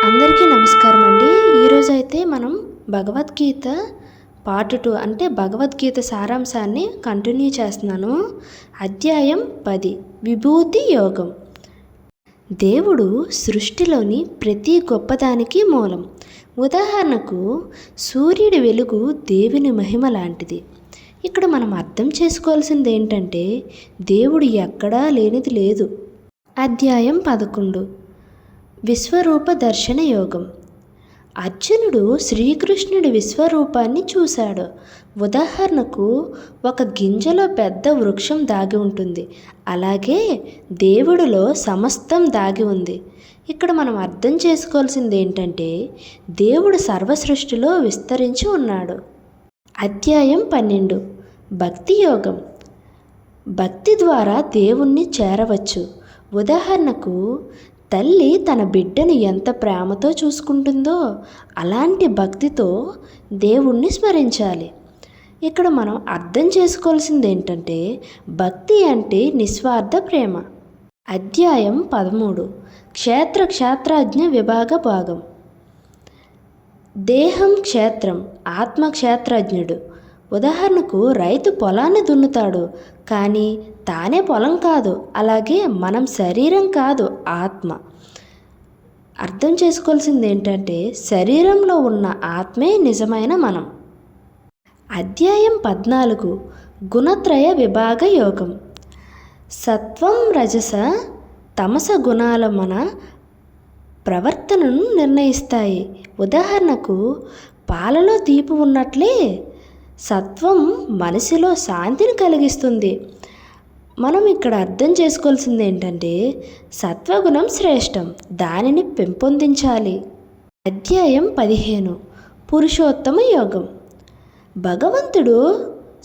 అందరికీ నమస్కారం అండి. ఈరోజైతే మనం భగవద్గీత పార్ట్ 2 అంటే భగవద్గీత సారాంశాన్ని కంటిన్యూ చేస్తున్నాను. అధ్యాయం 10 విభూతి యోగం. దేవుడు సృష్టిలోని ప్రతి గొప్పదానికి మూలం. ఉదాహరణకు సూర్యుడి వెలుగు దేవుని మహిమ లాంటిది. ఇక్కడ మనం అర్థం చేసుకోవాల్సింది ఏంటంటే దేవుడు ఎక్కడా లేనిది లేదు. అధ్యాయం 11 విశ్వరూప దర్శన యోగం. అర్జునుడు శ్రీకృష్ణుడి విశ్వరూపాన్ని చూశాడు. ఉదాహరణకు ఒక గింజలో పెద్ద వృక్షం దాగి ఉంటుంది, అలాగే దేవుడిలో సమస్తం దాగి ఉంది. ఇక్కడ మనం అర్థం చేసుకోవాల్సింది ఏంటంటే దేవుడు సర్వసృష్టిలో విస్తరించి ఉన్నాడు. అధ్యాయం 12 భక్తి యోగం. భక్తి ద్వారా దేవుణ్ణి చేరవచ్చు. ఉదాహరణకు తల్లి తన బిడ్డను ఎంత ప్రేమతో చూసుకుంటుందో అలాంటి భక్తితో దేవుణ్ణి స్మరించాలి. ఇక్కడ మనం అర్థం చేసుకోవాల్సింది ఏంటంటే భక్తి అంటే నిస్వార్థ ప్రేమ. అధ్యాయం 13 క్షేత్రజ్ఞ విభాగ భాగం. దేహం క్షేత్రం, ఆత్మ క్షేత్రజ్ఞుడు. ఉదాహరణకు రైతు పొలాన్ని దున్నుతాడు, కానీ తానే పొలం కాదు. అలాగే మనం శరీరం కాదు, ఆత్మ. అర్థం చేసుకోవాల్సింది ఏంటంటే శరీరంలో ఉన్న ఆత్మే నిజమైన మనం. అధ్యాయం 14 గుణత్రయ విభాగ యోగం. సత్వం రజస తమస గుణాల మన ప్రవర్తనను నిర్ణయిస్తాయి. ఉదాహరణకు పాలలో తీపి ఉన్నట్లే సత్వం మనిషిలో శాంతిని కలిగిస్తుంది. మనం ఇక్కడ అర్థం చేసుకోవాల్సింది ఏంటంటే సత్వగుణం శ్రేష్టం, దానిని పెంపొందించాలి. అధ్యాయం 15 పురుషోత్తమ యోగం. భగవంతుడు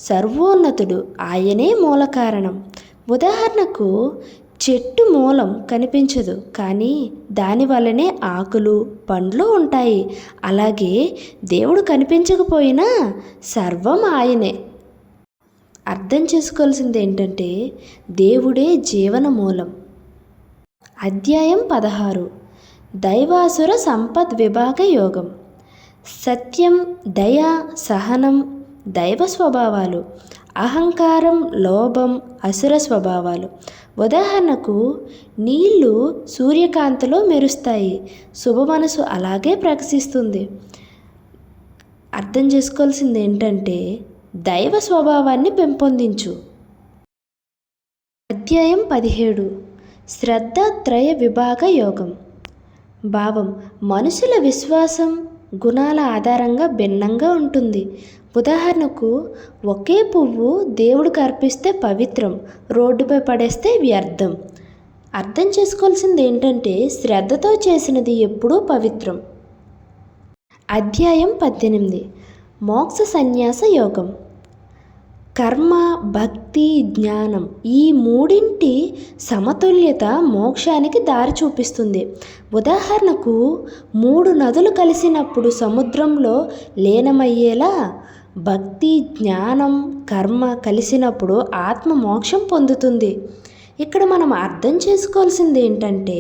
సర్వోన్నతుడు, ఆయనే మూల కారణం. ఉదాహరణకు చెట్టు మూలం కనిపించదు, కానీ దాని వల్లనే ఆకులు పండ్లు ఉంటాయి. అలాగే దేవుడు కనిపించకపోయినా సర్వం ఆయనే. అర్థం చేసుకోవాల్సింది ఏంటంటే దేవుడే జీవన మూలం. అధ్యాయం 16 దైవాసుర సంపద్ విభాగ యోగం. సత్యం, దయ, సహనం దైవ స్వభావాలు. అహంకారం, లోభం అసుర స్వభావాలు. ఉదాహరణకు నీళ్లు సూర్యకాంతిలో మెరుస్తాయి, శుభ మనసు అలాగే ప్రకాశిస్తుంది. అర్థం చేసుకోవాల్సింది ఏంటంటే దైవ స్వభావాన్ని పెంపొందించు. అధ్యాయం 17 శ్రద్ధ విభాగ యోగం. భావం మనుషుల విశ్వాసం గుణాల ఆధారంగా భిన్నంగా ఉంటుంది. ఉదాహరణకు ఒకే పువ్వు దేవుడికి అర్పిస్తే పవిత్రం, రోడ్డుపై పడేస్తే వ్యర్థం. అర్థం చేసుకోవాల్సింది ఏంటంటే శ్రద్ధతో చేసినది ఎప్పుడూ పవిత్రం. అధ్యాయం 18 మోక్ష సన్యాస యోగం. కర్మ, భక్తి, జ్ఞానం ఈ మూడింటి సమతుల్యత మోక్షానికి దారి చూపిస్తుంది. ఉదాహరణకు 3 నదులు కలిసినప్పుడు సముద్రంలో లీనమయ్యేలా భక్తి, జ్ఞానం, కర్మ కలిసినప్పుడు ఆత్మ మోక్షం పొందుతుంది. ఇక్కడ మనం అర్థం చేసుకోవాల్సింది ఏంటంటే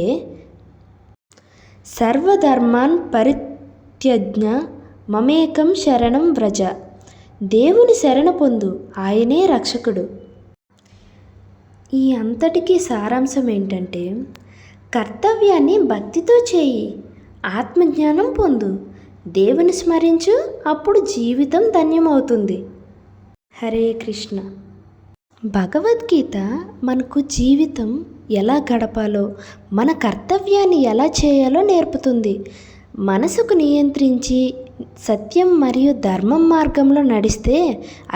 సర్వధర్మాన్ పరిత్యజ్య మమేకం శరణం వ్రజ. దేవుని శరణ పొందు, ఆయనే రక్షకుడు. ఈ అంతటికీ సారాంశం ఏంటంటే కర్తవ్యాన్ని భక్తితో చేయి, ఆత్మజ్ఞానం పొందు, దేవుని స్మరించు, అప్పుడు జీవితం ధన్యమవుతుంది. హరే కృష్ణ. భగవద్గీత మనకు జీవితం ఎలా గడపాలో, మన కర్తవ్యాన్ని ఎలా చేయాలో నేర్పుతుంది. మనసుకు నియంత్రించి సత్యం మరియు ధర్మం మార్గంలో నడిస్తే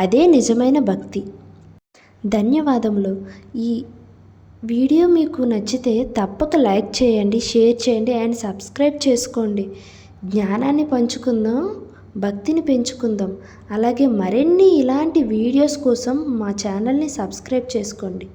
అదే నిజమైన భక్తి. ధన్యవాదములు. ఈ వీడియో మీకు నచ్చితే తప్పక లైక్ చేయండి, షేర్ చేయండి అండ్ సబ్స్క్రైబ్ చేసుకోండి. జ్ఞానాన్ని పంచుకుందాం, భక్తిని పెంచుకుందాం. అలాగే మరిన్ని ఇలాంటి వీడియోస్ కోసం మా ఛానల్ని సబ్స్క్రైబ్ చేసుకోండి.